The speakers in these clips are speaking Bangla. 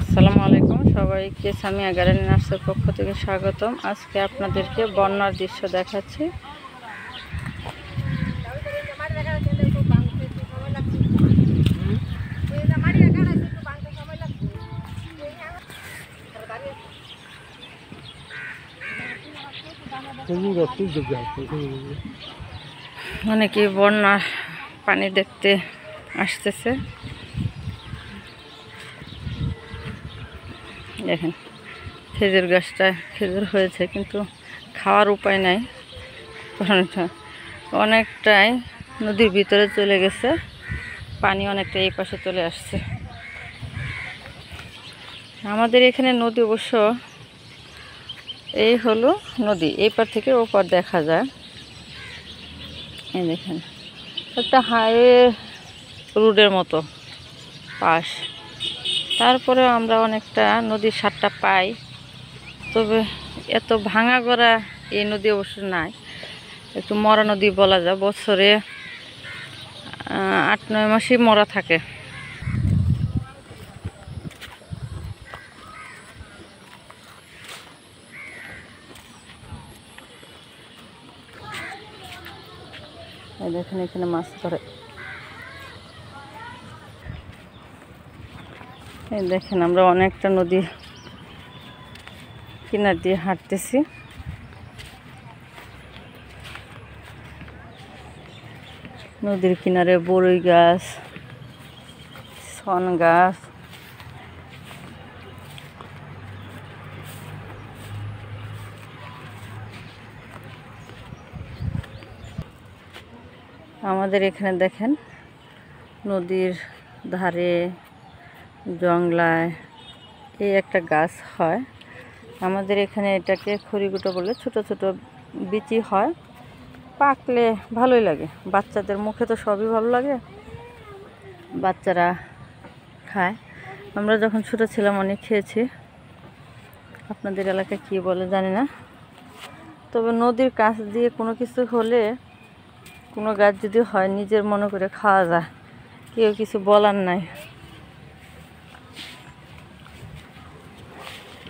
আসসালামু আলাইকুম সবাইকে সামিয়া গার্ডেন নার্সের পক্ষ থেকে স্বাগতম। আজকে আপনাদেরকে বন্যার দৃশ্য দেখাচ্ছি। অনেকে বন্যার পানি দেখতে আসতেছে। দেখেন খেজুর গাছটা খেজুর হয়েছে, কিন্তু খাওয়ার উপায় নাই, কারণ অনেকটাই নদীর ভিতরে চলে গেছে। পানি অনেকটা এই পাশে চলে আসছে। আমাদের এখানে নদী অবশ্য এই হলো নদী, এই পার থেকে ও পার দেখা যায়। এই দেখেন একটা হাইওয়ে রোডের মতো পাশ, তারপরে আমরা অনেকটা নদীর স্বাদটা পাই। তবে এত ভাঙা গড়া এই নদী অবশ্য নাই, একটু মরা নদী বলা যায়। বছরে 8-9 মাসই মরা থাকে। এই দেখেন এখানে মাছ ধরে। এই দেখেন আমরা অনেকটা নদী কিনার দিয়ে হাঁটতেছি। নদীর কিনারে বড়ই গাছ, শন গাছ, আমাদের এখানে দেখেন নদীর ধারে জংলায় এই একটা গাছ হয়। আমাদের এখানে এটাকে খড়িগুটো বলে, ছোট ছোট বিচি হয়, পাকলে ভালোই লাগে। বাচ্চাদের মুখে তো সবই ভালো লাগে, বাচ্চারা খায়। আমরা যখন ছোট ছিলাম অনেক খেয়েছি। আপনাদের এলাকায় কী বলে জানি না। তবে নদীর কাছ দিয়ে কোনো কিছু হলে, কোনো গাছ যদি হয়, নিজের মনে করে খাওয়া যায়, কেউ কিছু বলার নাই।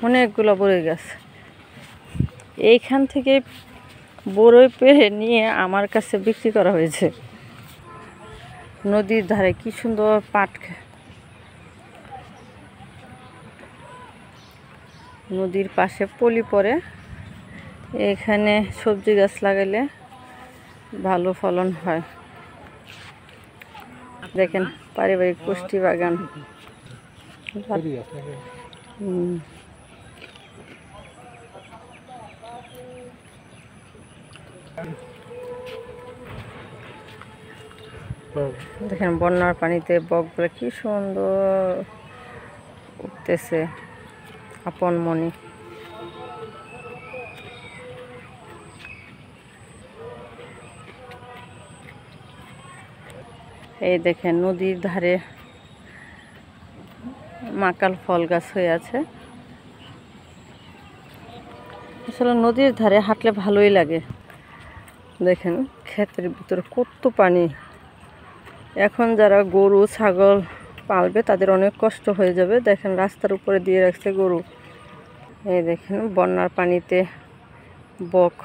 অনেকগুলো বড়ই গাছ, এইখান থেকে বড়ই পেড়ে নিয়ে আমার কাছে বিক্রি করা হয়েছে। নদীর ধারে কি সুন্দর পাট, নদীর পাশে পলি পড়ে। এখানে সবজি গাছ লাগাইলে ভালো ফলন হয়। দেখেন পারিবারিক পুষ্টি বাগান। দেখেন বন্যার পানিতে বকগুলো কি সুন্দর উঠতেছে আপন মনি। এই দেখেন নদীর ধারে মাকাল ফল গাছ হয়ে আছে। আসলে নদীর ধারে হাঁটলে ভালোই লাগে। দেখেন ক্ষেতের ভিতরে কত পানি। এখন যারা গরু ছাগল পালবে তাদের অনেক কষ্ট হয়ে যাবে। দেখেন রাস্তার উপরে দিয়ে রাখছে গরু। এই দেখেন বন্যার পানিতে বক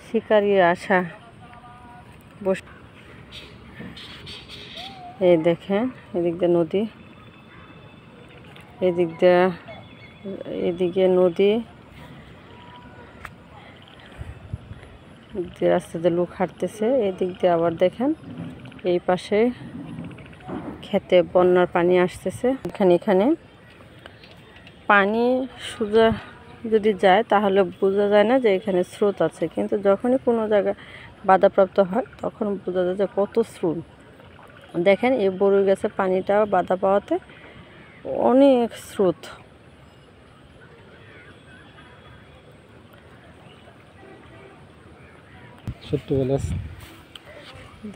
শিকারির আশা বস। এই দেখেন এদিক দিয়ে নদী, এদিকে নদী, রাস্তাতে লোক হাঁটতেছে। এদিক দিয়ে আবার দেখেন এই পাশে খেতে বন্যার পানি আসতেছে। এখানে পানি সোজা যদি যায় তাহলে বোঝা যায় না যে এখানে স্রোত আছে, কিন্তু যখনই কোনো জায়গায় বাধাপ্রাপ্ত হয় তখন বোঝা যায় যে কত স্রোত। দেখেন এই বড়ই গাছে পানিটা বাধা পাওয়াতে অনেক স্রোত।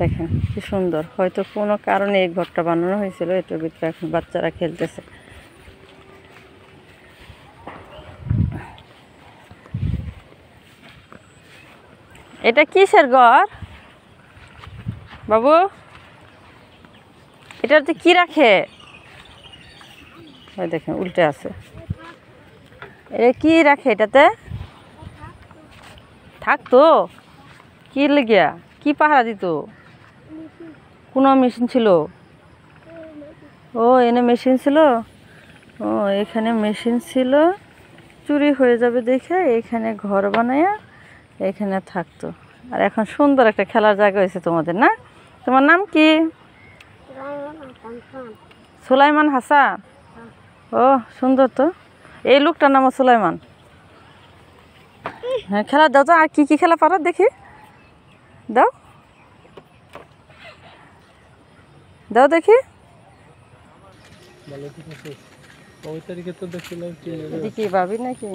দেখেন কি সুন্দর। হয়তো কোনো কারণে এই ঘরটা বানানো হয়েছিল, এটার ভিতরে এখন বাচ্চারা খেলতেছে। এটা কিসের ঘর বাবু? এটাতে কি রাখে? ওই দেখেন উল্টে আছে। এ কি রাখে এটাতে? থাকতো কি লেগিয়া? কি পাহারা দিত? কোনো মেশিন ছিল? ও এনে মেশিন ছিল। ও এখানে মেশিন ছিল, চুরি হয়ে যাবে দেখে এখানে ঘর বানায়া এখানে থাকতো। আর এখন সুন্দর একটা খেলার জায়গা হয়েছে তোমাদের, না? তোমার নাম কি? সুলাইমান হাসান। ও সুন্দর তো, এই লোকটার নাম সুলাইমান। হ্যাঁ খেলা দাও তো, আর কি কি খেলা পারো দেখি, দাও দাও দেখি। দেখি ভাবি নাকি?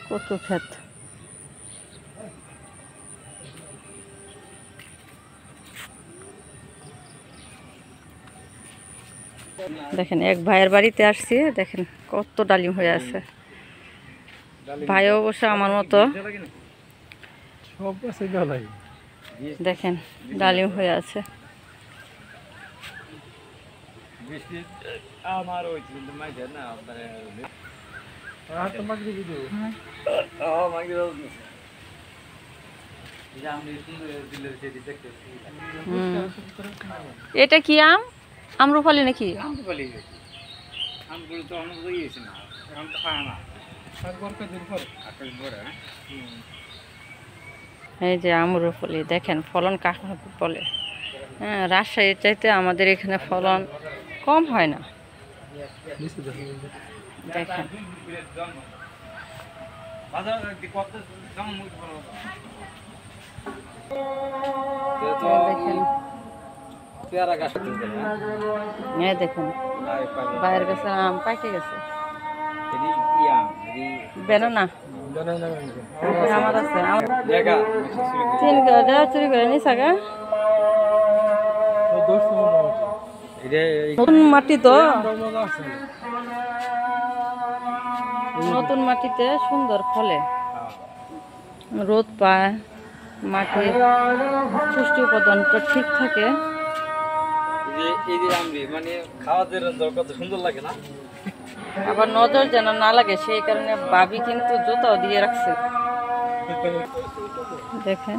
কত ক্ষেত। দেখেন এক ভাইয়ের বাড়িতে আসছি, দেখেন কত ডালিম হয়ে আছে। ভাই অবশ্য আমার মতো, দেখেন ডালিম হয়ে আছে। এটা কি আম? আম্রপালি নাকি? এই যে আম্রপালি, দেখেন ফলন কাকে বলে। হ্যাঁ রাজশাহীর চাইতে আমাদের এখানে ফলন কম হয় না। দেখেন দেখেন বাইরের কাছে আম পাকে গেছে। বেনানা আমার আছে, তিন চুরি করে নিস আগে। নতুন মাটি তো, নতুন মাটিতে সুন্দর ফলে, রোদ পায়, মাটির পুষ্টি উপাদানটা ঠিক থাকে। আবার নজর যেন না লাগে সেই কারণে ভাবি কিন্তু জুতাও দিয়ে রাখছে। দেখেন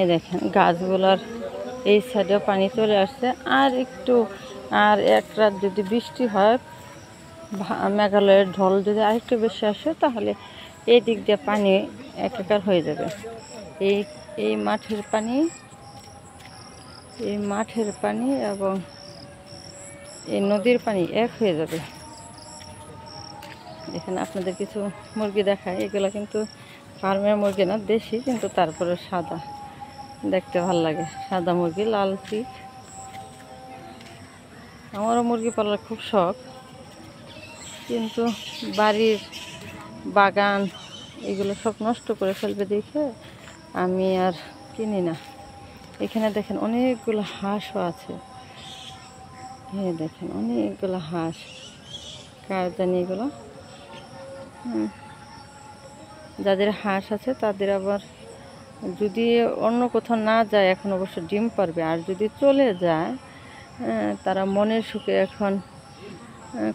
এই দেখেন গাছগুলার এই সাইডে পানি চলে আসছে। আর একটু, আর এক রাত যদি বৃষ্টি হয়, মেঘালয়ের ঢল যদি আরেকটু বেশি আসে, তাহলে এই দিক দিয়ে পানি একাকার হয়ে যাবে। এই মাঠের পানি এবং এই নদীর পানি এক হয়ে যাবে। এখানে আপনাদের কিছু মুরগি দেখায়, এগুলো কিন্তু ফার্মের মুরগি না, দেশি, কিন্তু তারপরে সাদা, দেখতে ভালো লাগে। সাদা মুরগি, লাল পিঠ। আমারও মুরগি পালার খুব শখ, কিন্তু বাড়ির বাগান এগুলো সব নষ্ট করে ফেলবে দেখে আমি আর কিনি না। এখানে দেখেন অনেকগুলো হাঁসও আছে। হ্যাঁ দেখেন অনেকগুলো হাঁস, কার জানি এগুলো। যাদের হাঁস আছে তাদের আবার যদি অন্য কোথাও না যায় এখন অবশ্য ডিম পারবে, আর যদি চলে যায় তারা মনের সুখে এখন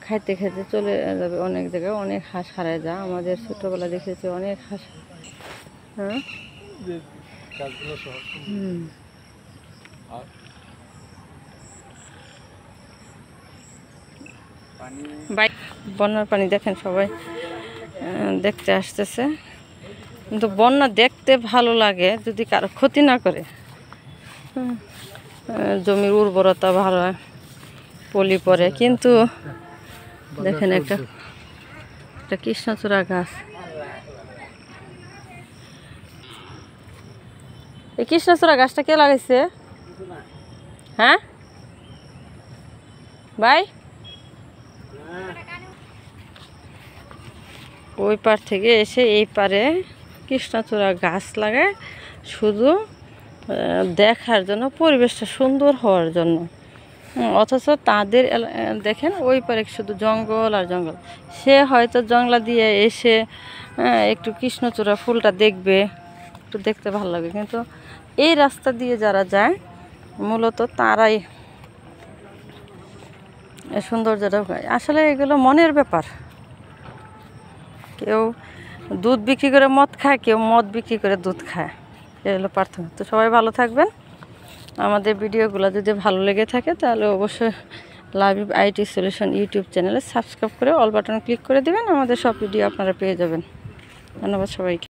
খাইতে খাইতে চলে যাবে অনেক জায়গায়। অনেক হাঁস হারায় যায়, আমাদের ছোটোবেলা দেখেছি অনেক হাঁস। হ্যাঁ বন্যার পানি দেখেন সবাই দেখতে আসতেছে, কিন্তু বন্যা দেখতে ভালো লাগে যদি কারো ক্ষতি না করে। জমির উর্বরতা ভালো হয়, পলি পড়ে। কিন্তু দেখেন একটা কৃষ্ণচূড়া গাছ, এই কৃষ্ণচূড়া গাছটা কে লাগাইছে? হ্যাঁ ভাই, ওই পার থেকে এসে এই পারে কৃষ্ণচূড়া গাছ লাগায় শুধু দেখার জন্য, পরিবেশটা সুন্দর হওয়ার জন্য। অথচ তাদের দেখেন ওই পারে শুধু জঙ্গল আর জঙ্গল। সে হয়তো জংলা দিয়ে এসে একটু কৃষ্ণচূড়া ফুলটা দেখবে, একটু দেখতে ভালো লাগে, কিন্তু এই রাস্তা দিয়ে যারা যায় মূলত তারাই সৌন্দর্যটা পায়। আসলে এগুলো মনের ব্যাপার। কেউ দুধ বিক্রি করে মদ খায়, কেউ মদ বিক্রি করে দুধ খায়, এ হলো পার্থক্য। তো সবাই ভালো থাকবেন। আমাদের ভিডিওগুলো যদি ভালো লেগে থাকে তাহলে অবশ্যই লাবিব আইটি সলিউশন ইউটিউব চ্যানেলে সাবস্ক্রাইব করে অল বাটন ক্লিক করে দেবেন। আমাদের সব ভিডিও আপনারা পেয়ে যাবেন। ধন্যবাদ সবাইকে।